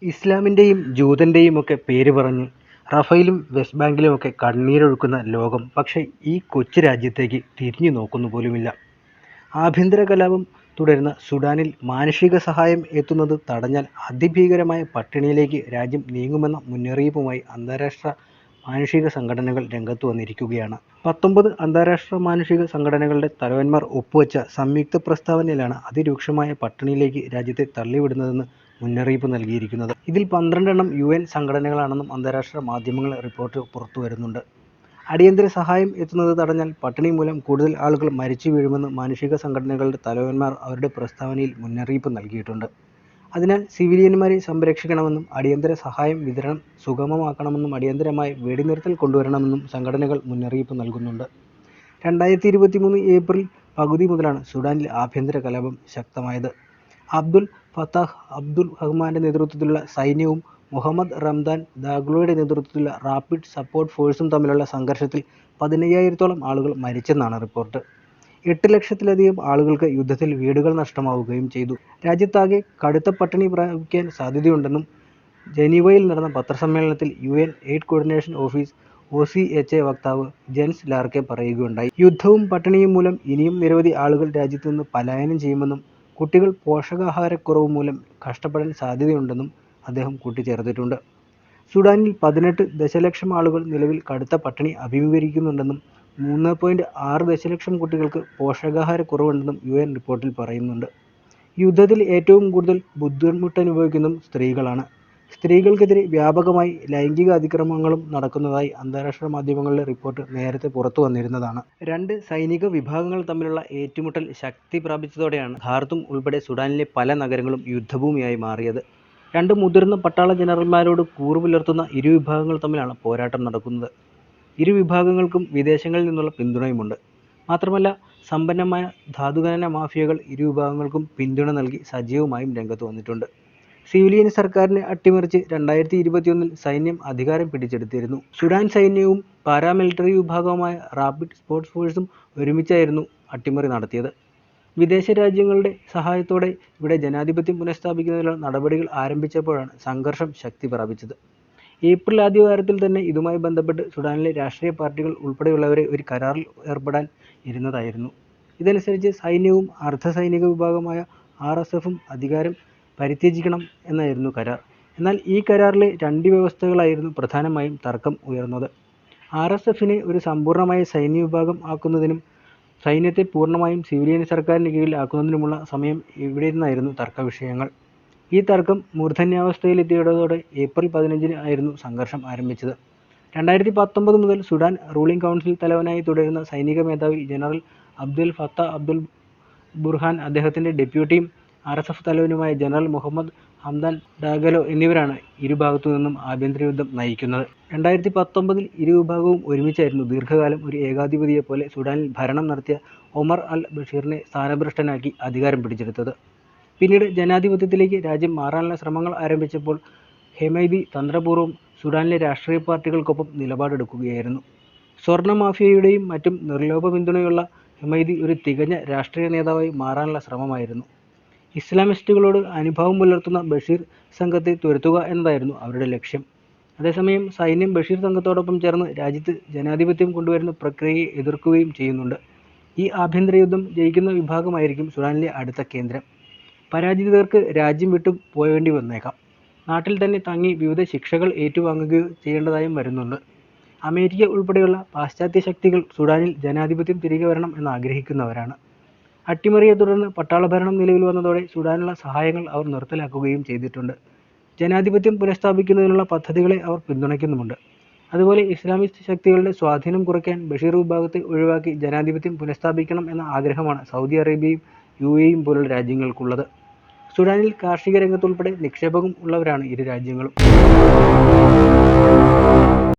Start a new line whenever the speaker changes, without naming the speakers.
ഇസ്ലാമിൻ്റെയും ജൂതൻ്റെയുമൊക്കെ പേര് പറഞ്ഞ് റഫേലും വെസ്റ്റ് ബാങ്കിലുമൊക്കെ കണ്ണീരൊഴുക്കുന്ന ലോകം പക്ഷേ ഈ കൊച്ചു രാജ്യത്തേക്ക് തിരിഞ്ഞു നോക്കുന്നു പോലുമില്ല. ആഭ്യന്തര കലാപം തുടരുന്ന സുഡാനിൽ മാനുഷിക സഹായം എത്തുന്നത് തടഞ്ഞാൽ അതിഭീകരമായ പട്ടിണിയിലേക്ക് രാജ്യം നീങ്ങുമെന്ന മുന്നറിയിപ്പുമായി അന്താരാഷ്ട്ര മാനുഷിക സംഘടനകൾ രംഗത്തു വന്നിരിക്കുകയാണ്. 19 അന്താരാഷ്ട്ര മാനുഷിക സംഘടനകളുടെ തലവന്മാർ ഒപ്പുവെച്ച സംയുക്ത പ്രസ്താവനയിലാണ് അതിരൂക്ഷമായ പട്ടിണിയിലേക്ക് രാജ്യത്തെ തള്ളിവിടുന്നതെന്ന് മുന്നറിയിപ്പ് നൽകിയിരിക്കുന്നത്. ഇതിൽ 12 UN സംഘടനകളാണെന്നും അന്താരാഷ്ട്ര മാധ്യമങ്ങൾ റിപ്പോർട്ട് പുറത്തുവരുന്നുണ്ട്. അടിയന്തര സഹായം എത്തുന്നത് തടഞ്ഞാൽ പട്ടിണി മൂലം കൂടുതൽ ആളുകൾ മരിച്ചു വീഴുമെന്ന് മാനുഷിക സംഘടനകളുടെ തലവന്മാർ അവരുടെ പ്രസ്താവനയിൽ മുന്നറിയിപ്പ് നൽകിയിട്ടുണ്ട്. അതിനാൽ സിവിലിയന്മാരെ സംരക്ഷിക്കണമെന്നും അടിയന്തര സഹായം വിതരണം സുഗമമാക്കണമെന്നും അടിയന്തരമായി വെടിനിർത്തൽ കൊണ്ടുവരണമെന്നും സംഘടനകൾ മുന്നറിയിപ്പ് നൽകുന്നുണ്ട്. 2023 ഏപ്രിൽ പകുതി മുതലാണ് സുഡാനിൽ ആഭ്യന്തര കലാപം ശക്തമായത്. അബ്ദുൽ ഫത്താഹ് അബ്ദുൽ-റഹ്മാന്റെ നേതൃത്വത്തിലുള്ള സൈന്യവും മുഹമ്മദ് റംദാൻ ദാഗ്ലോയുടെ നേതൃത്വത്തിലുള്ള റാപ്പിഡ് സപ്പോർട്ട് ഫോഴ്സും തമ്മിലുള്ള സംഘർഷത്തിൽ 15,000-ഓളം ആളുകൾ മരിച്ചെന്നാണ് റിപ്പോർട്ട്. 8 ലക്ഷത്തിലധികം ആളുകൾക്ക് യുദ്ധത്തിൽ വീടുകൾ നഷ്ടമാവുകയും ചെയ്തു. രാജ്യത്താകെ കടുത്ത പട്ടിണി പ്രാപിക്കാൻ സാധ്യതയുണ്ടെന്നും ജനീവയിൽ നടന്ന പത്രസമ്മേളനത്തിൽ UN aid coordination office OCHA വക്താവ് ജെൻസ് ലാർക്കെ പറയുകയുണ്ടായി. യുദ്ധവും പട്ടിണിയും മൂലം ഇനിയും നിരവധി ആളുകൾ രാജ്യത്ത് നിന്ന് പലായനം ചെയ്യുമെന്നും കുട്ടികൾ പോഷകാഹാരക്കുറവ് മൂലം കഷ്ടപ്പെടാൻ സാധ്യതയുണ്ടെന്നും അദ്ദേഹം കൂട്ടിച്ചേർത്തിട്ടുണ്ട്. സുഡാനിൽ 18 ദശലക്ഷം ആളുകൾ നിലവിൽ കടുത്ത പട്ടിണി അഭിമുഖീകരിക്കുന്നുണ്ടെന്നും 3.6 ദശലക്ഷം കുട്ടികൾക്ക് പോഷകാഹാരക്കുറവുണ്ടെന്നും UN റിപ്പോർട്ടിൽ പറയുന്നുണ്ട്. യുദ്ധത്തിൽ ഏറ്റവും കൂടുതൽ ബുദ്ധിമുട്ടനുഭവിക്കുന്നതും സ്ത്രീകളാണ്. സ്ത്രീകൾക്കെതിരെ വ്യാപകമായി ലൈംഗിക അതിക്രമങ്ങളും നടക്കുന്നതായി അന്താരാഷ്ട്ര മാധ്യമങ്ങളിലെ റിപ്പോർട്ട് നേരത്തെ പുറത്തു വന്നിരുന്നതാണ്. 2 സൈനിക വിഭാഗങ്ങൾ തമ്മിലുള്ള ഏറ്റുമുട്ടൽ ശക്തി പ്രാപിച്ചതോടെയാണ് ഖാർത്തൂം ഉൾപ്പെടെ സുഡാനിലെ പല നഗരങ്ങളും യുദ്ധഭൂമിയായി മാറിയത്. 2 മുതിർന്ന പട്ടാള ജനറൽമാരോട് കൂറു പുലർത്തുന്ന ഇരുവിഭാഗങ്ങൾ തമ്മിലാണ് പോരാട്ടം നടക്കുന്നത്. ഇരുവിഭാഗങ്ങൾക്കും വിദേശങ്ങളിൽ നിന്നുള്ള പിന്തുണയുമുണ്ട്. മാത്രമല്ല സമ്പന്നമായ ധാതുഖനന മാഫിയകൾ ഇരുവിഭാഗങ്ങൾക്കും പിന്തുണ നൽകി സജീവമായും രംഗത്ത് വന്നിട്ടുണ്ട്. സിവിലിയൻ സർക്കാരിനെ അട്ടിമറിച്ച് 2021 സൈന്യം അധികാരം പിടിച്ചെടുത്തിരുന്നു. സുഡാൻ സൈന്യവും പാരാമിലിറ്ററി വിഭാഗമായ റാപ്പിഡ് സപ്പോർട്ട് ഫോഴ്സും ഒരുമിച്ചായിരുന്നു അട്ടിമറി നടത്തിയത്. വിദേശ രാജ്യങ്ങളുടെ സഹായത്തോടെ ഇവിടെ ജനാധിപത്യം പുനഃസ്ഥാപിക്കുന്നതിനുള്ള നടപടികൾ ആരംഭിച്ചപ്പോഴാണ് സംഘർഷം ശക്തി പ്രാപിച്ചത്. ഏപ്രിൽ ആദ്യവാരത്തിൽ തന്നെ ഇതുമായി ബന്ധപ്പെട്ട് സുഡാനിലെ രാഷ്ട്രീയ പാർട്ടികൾ ഉൾപ്പെടെയുള്ളവരെ ഒരു കരാറിൽ ഏർപ്പെടാൻ ഇരുന്നതായിരുന്നു. ഇതനുസരിച്ച് സൈന്യവും അർദ്ധസൈനിക വിഭാഗമായ RSFും അധികാരം പരിത്യജിക്കണം എന്നായിരുന്നു കരാർ. എന്നാൽ ഈ കരാറിലെ 2 വ്യവസ്ഥകളായിരുന്നു പ്രധാനമായും തർക്കം ഉയർന്നത്. RSFിനെ ഒരു സമ്പൂർണ്ണമായ സൈന്യ വിഭാഗം ആക്കുന്നതിനും സൈന്യത്തെ പൂർണ്ണമായും സിവിലിയൻ സർക്കാരിന് കീഴിൽ ആക്കുന്നതിനുമുള്ള സമയം എവിടെയെന്നായിരുന്നു തർക്കവിഷയങ്ങൾ. ഈ തർക്കം മൂർധന്യാവസ്ഥയിലെത്തിയതോടെ ഏപ്രിൽ 15 ആയിരുന്നു സംഘർഷം ആരംഭിച്ചത്. 2019 മുതൽ സുഡാൻ റൂളിംഗ് കൗൺസിൽ തലവനായി തുടരുന്ന സൈനിക മേധാവി ജനറൽ അബ്ദുൽ ഫത്താഹ് അബ്ദുൽ ബുർഹാൻ, അദ്ദേഹത്തിൻ്റെ ഡെപ്യൂട്ടിയും RSF തലവനുമായ ജനറൽ മുഹമ്മദ് ഹംദാൻ ഡാഗലോ എന്നിവരാണ് ഇരുഭാഗത്തു നിന്നും ആഭ്യന്തര യുദ്ധം നയിക്കുന്നത്. 2019 ഇരുവിഭാഗവും ഒരുമിച്ചായിരുന്നു ദീർഘകാലം ഒരു ഏകാധിപതിയെപ്പോലെ സുഡാനിൽ ഭരണം നടത്തിയ ഒമർ അൽ ബഷീറിനെ സ്ഥാനഭ്രഷ്ടനാക്കി അധികാരം പിടിച്ചെടുത്തത്. പിന്നീട് ജനാധിപത്യത്തിലേക്ക് രാജ്യം മാറാനുള്ള ശ്രമങ്ങൾ ആരംഭിച്ചപ്പോൾ ഹെമൈദി തന്ത്രപൂർവ്വം സുഡാനിലെ രാഷ്ട്രീയ പാർട്ടികൾക്കൊപ്പം നിലപാടെടുക്കുകയായിരുന്നു. സ്വർണ്ണ മാഫിയയുടെയും മറ്റും നിർലോഭ പിന്തുണയുള്ള ഹെമൈദി ഒരു തികഞ്ഞ രാഷ്ട്രീയ നേതാവായി മാറാനുള്ള ശ്രമമായിരുന്നു. ഇസ്ലാമിസ്റ്റുകളോട് അനുഭാവം പുലർത്തുന്ന ബഷീർ സംഘത്തെ തുരത്തുക എന്നതായിരുന്നു അവരുടെ ലക്ഷ്യം. അതേസമയം സൈന്യം ബഷീർ സംഘത്തോടൊപ്പം ചേർന്ന് രാജ്യത്ത് ജനാധിപത്യം കൊണ്ടുവരുന്ന പ്രക്രിയയെ എതിർക്കുകയും ചെയ്യുന്നുണ്ട്. ഈ ആഭ്യന്തര യുദ്ധം ജയിക്കുന്ന വിഭാഗമായിരിക്കും സുഡാനിലെ അടുത്ത കേന്ദ്രം. പരാജിതർക്ക് രാജ്യം വിട്ടു പോവേണ്ടി വന്നേക്കാം. നാട്ടിൽ തന്നെ തങ്ങി വിവിധ ശിക്ഷകൾ ഏറ്റുവാങ്ങുകയോ ചെയ്യേണ്ടതായും വരുന്നുണ്ട്. അമേരിക്ക ഉൾപ്പെടെയുള്ള പാശ്ചാത്യ ശക്തികൾ സുഡാനിൽ ജനാധിപത്യം തിരികെ വരണം എന്നാഗ്രഹിക്കുന്നവരാണ്. അട്ടിമറിയെ തുടർന്ന് പട്ടാളഭരണം നിലവിൽ വന്നതോടെ സുഡാനുള്ള സഹായങ്ങൾ അവർ നിർത്തലാക്കുകയും ചെയ്തിട്ടുണ്ട്. ജനാധിപത്യം പുനഃസ്ഥാപിക്കുന്നതിനുള്ള പദ്ധതികളെ അവർ പിന്തുണയ്ക്കുന്നുമുണ്ട്. അതുപോലെ ഇസ്ലാമിസ്റ്റ് ശക്തികളുടെ സ്വാധീനം കുറയ്ക്കാൻ ബഷീർ വിഭാഗത്തെ ഒഴിവാക്കി ജനാധിപത്യം പുനഃസ്ഥാപിക്കണം എന്ന ആഗ്രഹമാണ് സൗദി അറേബ്യയും UAEയും പോലുള്ള രാജ്യങ്ങൾക്കുള്ളത്. സുഡാനിൽ കാർഷിക രംഗത്തുൾപ്പെടെ നിക്ഷേപം ഉള്ളവരാണ് ഇരു രാജ്യങ്ങളും.